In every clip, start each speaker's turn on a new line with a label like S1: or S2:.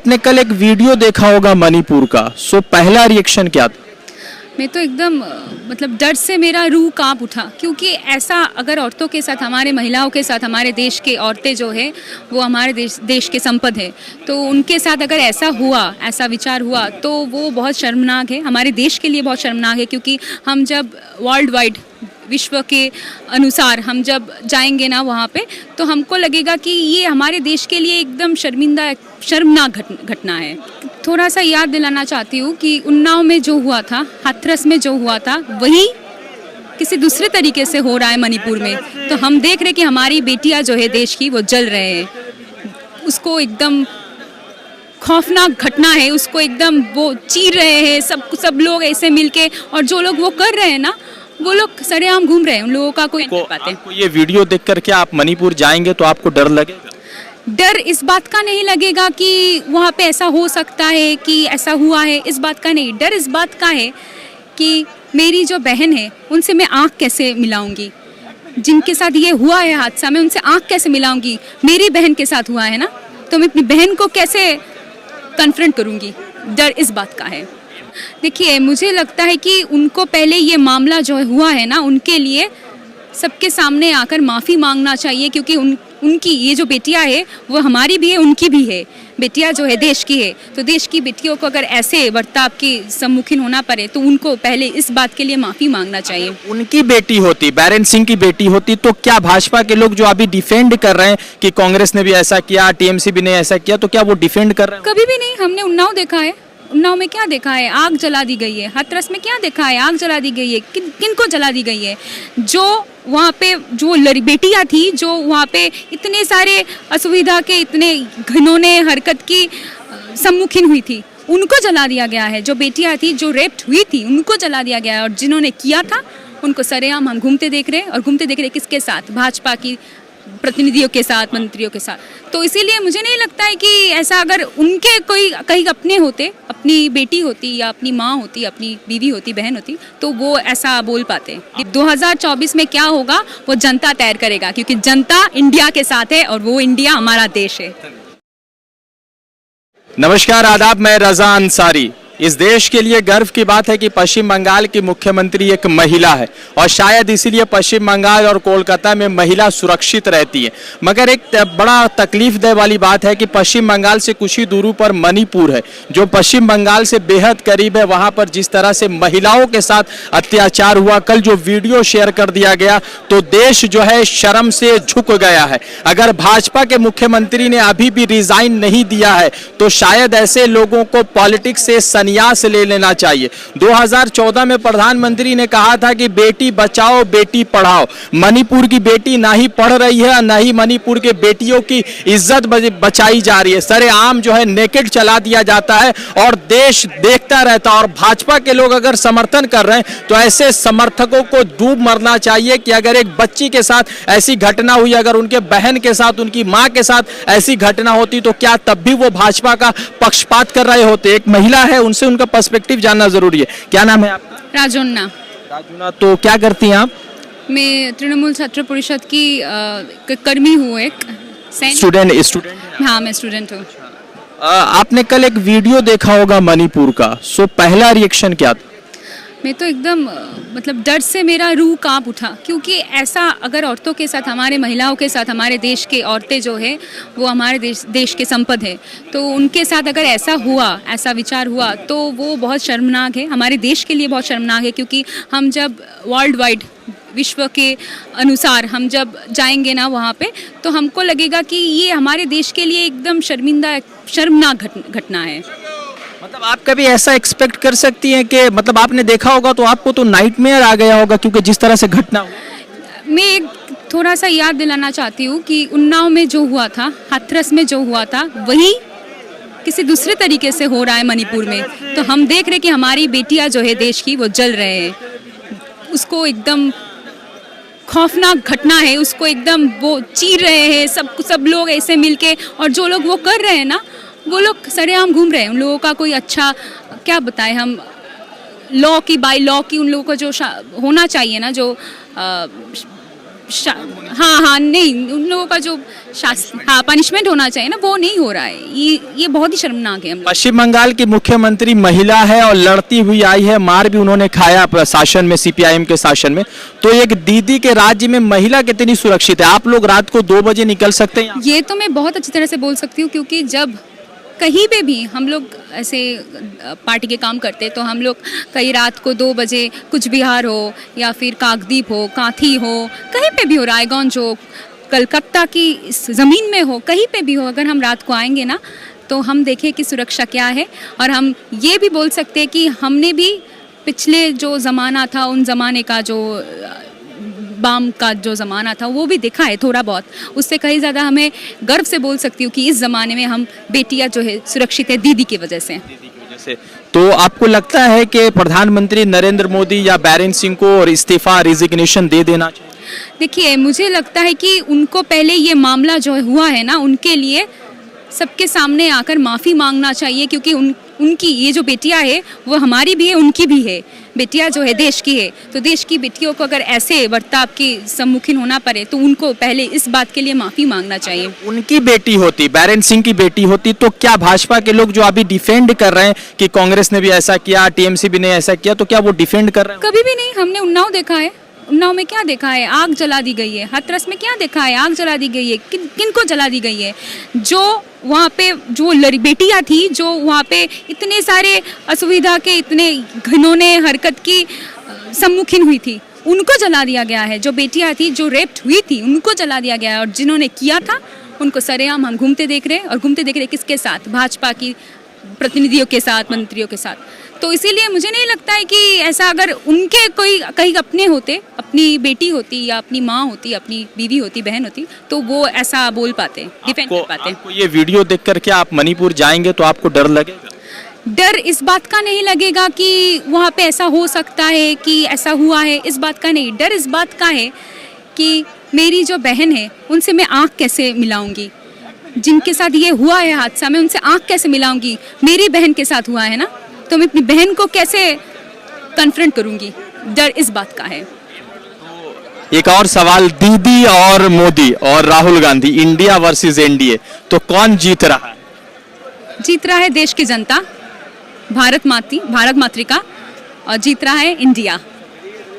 S1: आपने कल एक वीडियो देखा होगा मणिपुर का, सो पहला रिएक्शन क्या था?
S2: मैं तो एकदम मतलब डर से मेरा रूह कांप उठा, क्योंकि ऐसा अगर औरतों के साथ, हमारे महिलाओं के साथ, हमारे देश के औरतें जो है वो हमारे देश के संपद है, तो उनके साथ अगर ऐसा हुआ, ऐसा विचार हुआ तो वो बहुत शर्मनाक है, हमारे देश के लिए बहुत शर्मनाक है। क्योंकि हम जब वर्ल्ड वाइड, विश्व के अनुसार हम जब जाएंगे ना वहाँ पे, तो हमको लगेगा कि ये हमारे देश के लिए एकदम शर्मनाक घटना है। थोड़ा सा याद दिलाना चाहती हूँ कि उन्नाव में जो हुआ था, हाथरस में जो हुआ था, वही किसी दूसरे तरीके से हो रहा है मणिपुर में। तो हम देख रहे कि हमारी बेटियाँ जो है देश की, वो जल रहे हैं। उसको एकदम खौफनाक घटना है, उसको एकदम वो चीर रहे हैं सब लोग ऐसे मिलके, और जो लोग वो कर रहे हैं ना, वो लोग सरेआम घूम रहे हैं, उन लोगों का कोई नहीं पाते।
S1: आपको ये वीडियो देख कर क्या आप मणिपुर जाएंगे तो आपको डर लगेगा?
S2: डर इस बात का नहीं लगेगा कि वहाँ पे ऐसा हो सकता है, कि ऐसा हुआ है, इस बात का नहीं। डर इस बात का है कि मेरी जो बहन है उनसे मैं आँख कैसे मिलाऊंगी, जिनके साथ ये हुआ है हादसा, मैं उनसे आँख कैसे मिलाऊंगी। मेरी बहन के साथ हुआ है ना, तो मैं अपनी बहन को कैसे कन्फ्रंट करूंगी। डर इस बात का है। देखिए, मुझे लगता है कि उनको पहले ये मामला जो हुआ है ना, उनके लिए सबके सामने आकर माफ़ी मांगना चाहिए, क्योंकि उनकी ये जो बेटियां है वो हमारी भी है, उनकी भी है। बेटियां जो है देश की है, तो देश की बेटियों को अगर ऐसे बर्ताव के सम्मुखीन होना पड़े तो उनको पहले इस बात के लिए माफ़ी मांगना चाहिए।
S1: उनकी बेटी होती, बैरन सिंह की बेटी होती, तो क्या भाजपा के लोग जो अभी डिफेंड कर रहे हैं कि कांग्रेस ने भी ऐसा किया, टीएमसी भी ने ऐसा किया, तो क्या वो डिफेंड कर रहे हैं?
S2: कभी भी नहीं। हमने उन्नाव देखा है, उन्नाव में क्या देखा है? आग जला दी गई है। हाथरस में क्या देखा है? आग जला दी गई है। किनको जला दी गई है? जो वहाँ पे जो बेटियाँ थी, जो वहाँ पे इतने सारे असुविधा के, इतने घिनौने हरकत की सम्मुखीन हुई थी, उनको जला दिया गया है। जो बेटियाँ थी, जो रेप्ट हुई थी, उनको जला दिया गया है। और जिन्होंने किया था उनको सरेआम हम घूमते देख रहे हैं। और घूमते देख रहे किसके साथ? भाजपा की प्रतिनिधियों के साथ, मंत्रियों के साथ। तो इसीलिए मुझे नहीं लगता है कि ऐसा, अगर उनके कोई कहीं अपने होते, अपनी बेटी होती या अपनी माँ होती, अपनी बीवी होती, बहन होती, तो वो ऐसा बोल पाते। 2024 में क्या होगा वो जनता तय करेगा, क्योंकि जनता इंडिया के साथ है और वो इंडिया हमारा देश है।
S1: नमस्कार, आदाब, मैं रजा अंसारी। इस देश के लिए गर्व की बात है कि पश्चिम बंगाल की मुख्यमंत्री एक महिला है, और शायद इसीलिए पश्चिम बंगाल और कोलकाता में महिला सुरक्षित रहती है। मगर एक बड़ा तकलीफ दे वाली बात है कि पश्चिम बंगाल से कुछ ही दूरी पर मणिपुर है, जो पश्चिम बंगाल से बेहद करीब है। वहां पर जिस तरह से महिलाओं के साथ अत्याचार हुआ, कल जो वीडियो शेयर कर दिया गया, तो देश जो है शर्म से झुक गया है। अगर भाजपा के मुख्यमंत्री ने अभी भी रिजाइन नहीं दिया है तो शायद ऐसे लोगों को पॉलिटिक्स से संन्यास ले लेना चाहिए। 2014 में प्रधानमंत्री ने कहा था कि बेटी बचाओ बेटी पढ़ाओ। मणिपुर की बेटी ना ही पढ़ रही है, ना ही मणिपुर के बेटियों की इज्जत बचाई जा रही है। सरेआम जो है नेकेड चला दिया जाता है और देश देखता रहता है। और भाजपा के लोग अगर समर्थन कर रहे हैं तो ऐसे समर्थकों को डूब मरना चाहिए कि अगर एक बच्ची के साथ ऐसी घटना हुई, अगर उनके बहन के साथ, उनकी माँ के साथ ऐसी घटना होती, तो क्या तब भी वो भाजपा का पक्षपात कर रहे होते? एक महिला है, उनसे उनका पर्सपेक्टिव जानना जरूरी है। क्या नाम है आपका?
S2: राजोन्ना।
S1: राजोन्ना, तो क्या करती हैं आप?
S2: मैं तृणमूल छात्र परिषद की कर्मी हूँ, एक
S1: स्टूडेंट।
S2: हाँ, मैं स्टूडेंट हूँ।
S1: आपने कल एक वीडियो देखा होगा मणिपुर का, सो पहला रिएक्शन क्या था?
S2: मैं तो एकदम मतलब डर से मेरा रूह कांप उठा, क्योंकि ऐसा अगर औरतों के साथ, हमारे महिलाओं के साथ, हमारे देश के औरतें जो है वो हमारे देश के संपद है, तो उनके साथ अगर ऐसा हुआ, ऐसा विचार हुआ, तो वो बहुत शर्मनाक है, हमारे देश के लिए बहुत शर्मनाक है। क्योंकि हम जब वर्ल्ड वाइड, विश्व के अनुसार हम जब जाएंगे ना वहाँ पे, तो हमको लगेगा कि ये हमारे देश के लिए एकदम शर्मनाक घटना है।
S1: मतलब आप कभी ऐसा एक्सपेक्ट कर सकती हैं कि, मतलब आपने देखा होगा तो आपको तो नाइटमेयर आ गया होगा, क्योंकि जिस तरह से घटना हुई।
S2: मैं एक थोड़ा सा याद दिलाना चाहती हूँ कि उन्नाव में जो हुआ था, हाथरस में जो हुआ था, वही किसी दूसरे तरीके से हो रहा है मणिपुर में। तो हम देख रहे कि हमारी बेटियां जो है देश की, वो जल रहे हैं। उसको एकदम खौफनाक घटना है, उसको एकदम वो चीर रहे हैं सब लोग ऐसे मिलके, और जो लोग वो कर रहे हैं ना, वो लोग सरेआम घूम रहे हैं। उन लोगों का कोई अच्छा क्या बताएं हम, लॉ की, बाय लॉ की उन लोगों को जो होना चाहिए ना, जो हाँ नहीं, उन लोगों का जो पनिशमेंट होना चाहिए ना, वो नहीं हो रहा है। ये बहुत ही शर्मनाक है। हम लोग
S1: पश्चिम बंगाल की मुख्यमंत्री महिला है और लड़ती हुई आई है, मार भी उन्होंने खाया शासन में, सीपीआईएम के शासन में। तो एक दीदी के राज्य में महिला कितनी सुरक्षित है? आप लोग रात को 2 बजे निकल सकते हैं?
S2: ये तो मैं बहुत अच्छी तरह से बोल सकती हूँ, क्योंकि जब कहीं पे भी हम लोग ऐसे पार्टी के काम करते तो हम लोग कहीं रात को 2 बजे कुछ बिहार हो या फिर काकद्वीप हो, कांथी हो, कहीं पे भी हो, रायगंज हो, कलकत्ता की इस ज़मीन में हो, कहीं पे भी हो, अगर हम रात को आएंगे ना तो हम देखें कि सुरक्षा क्या है। और हम ये भी बोल सकते हैं कि हमने भी पिछले जो ज़माना था, उन ज़माने का जो बाम का जो ज़माना था, वो भी देखा है थोड़ा बहुत। उससे कहीं ज़्यादा हमें गर्व से बोल सकती हूँ कि इस ज़माने में हम बेटियाँ जो है सुरक्षित है दीदी की वजह से।
S1: तो आपको लगता है कि प्रधानमंत्री नरेंद्र मोदी या बैरन सिंह को और इस्तीफा, रिजिग्नेशन दे देना चाहिए?
S2: देखिए, मुझे लगता है कि उनको पहले ये मामला जो हुआ है ना, उनके लिए सबके सामने आकर माफ़ी मांगना चाहिए, क्योंकि उनकी ये जो बेटियां है वो हमारी भी है, उनकी भी है। बेटियां जो है देश की है, तो देश की बेटियों को अगर ऐसे बर्ताव के सम्मुखीन होना पड़े तो उनको पहले इस बात के लिए माफ़ी मांगना चाहिए।
S1: उनकी बेटी होती, बैरन सिंह की बेटी होती, तो क्या भाजपा के लोग जो अभी डिफेंड कर रहे हैं कि कांग्रेस ने भी ऐसा किया, टीएमसी भी ने ऐसा किया, तो क्या वो डिफेंड कर रहे हैं?
S2: कभी भी नहीं। हमने उन्नाव देखा है, उन्नाव में क्या देखा है? आग जला दी गई है। हाथरस में क्या देखा है? आग जला दी गई है। किनको जला दी गई है? जो वहाँ पे जो बेटियाँ थी, जो वहाँ पे इतने सारे असुविधा के, इतने घिनौने हरकत की सम्मुखीन हुई थी, उनको जला दिया गया है। जो बेटियाँ थी, जो रेप्ड हुई थी, उनको जला दिया गया है। और जिन्होंने किया था उनको सरेआम हम घूमते देख रहे हैं। और घूमते देख रहे किसके साथ? भाजपा की प्रतिनिधियों के साथ, मंत्रियों के साथ। तो इसीलिए मुझे नहीं लगता है कि ऐसा, अगर उनके कोई कहीं अपने होते, अपनी बेटी होती या अपनी माँ होती, अपनी बीवी होती, बहन होती, तो वो ऐसा बोल पाते, डिफेंड कर पाते।
S1: आपको ये वीडियो देखकर क्या आप मणिपुर जाएंगे तो आपको डर लगेगा?
S2: डर इस बात का नहीं लगेगा कि वहाँ पे ऐसा हो सकता है, कि ऐसा हुआ है, इस बात का नहीं। डर इस बात का है कि मेरी जो बहन है उनसे मैं आँख कैसे मिलाऊंगी? जिनके साथ ये हुआ है हादसा, मैं उनसे आँख कैसे मिलाऊंगी? मेरी बहन के साथ हुआ है ना, तो मैं अपनी बहन को कैसे कन्फ्रंट करूंगी? डर इस बात का है।
S1: एक और सवाल, दीदी और मोदी और Rahul Gandhi, India versus NDA, तो कौन जीत रहा है?
S2: जीत रहा है देश की जनता, भारत मातृका, और जीत रहा है इंडिया।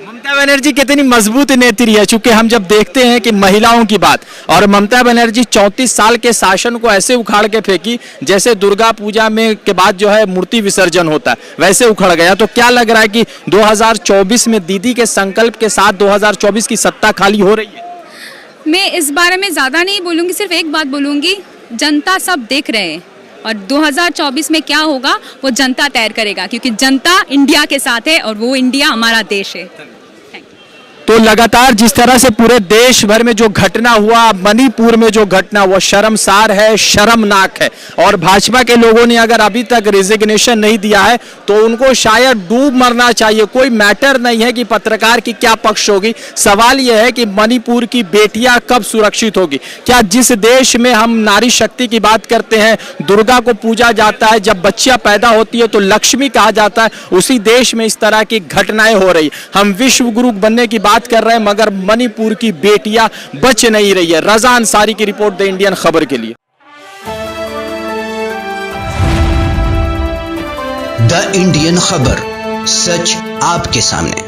S1: ममता बनर्जी कितनी मजबूत नेत्री है, चूंकि हम जब देखते हैं कि महिलाओं की बात, और ममता बनर्जी 34 साल के शासन को ऐसे उखाड़ के फेंकी जैसे दुर्गा पूजा में के बाद जो है मूर्ति विसर्जन होता है, वैसे उखड़ गया। तो क्या लग रहा है कि 2024 में दीदी के संकल्प के साथ 2024 की सत्ता खाली हो रही है?
S2: मैं इस बारे में ज़्यादा नहीं बोलूँगी, सिर्फ एक बात बोलूँगी, जनता सब देख रहे हैं और 2024 में क्या होगा वो जनता तय करेगा, क्योंकि जनता इंडिया के साथ है और वो इंडिया हमारा देश है।
S1: तो लगातार जिस तरह से पूरे देश भर में जो घटना हुआ, मणिपुर में जो घटना हुआ, शर्मसार है, शर्मनाक है। और भाजपा के लोगों ने अगर अभी तक रिजिग्नेशन नहीं दिया है तो उनको शायद डूब मरना चाहिए। कोई मैटर नहीं है कि पत्रकार की क्या पक्ष होगी, सवाल यह है कि मणिपुर की बेटियां कब सुरक्षित होगी। क्या जिस देश में हम नारी शक्ति की बात करते हैं, दुर्गा को पूजा जाता है, जब बच्चियां पैदा होती है तो लक्ष्मी कहा जाता है, उसी देश में इस तरह की घटनाएं हो रही। हम विश्व गुरु बनने की बात कर रहे हैं मगर मणिपुर की बेटियां बच नहीं रही है। रजा अंसारी की रिपोर्ट, द इंडियन खबर के लिए।
S3: द इंडियन खबर, सच आपके सामने।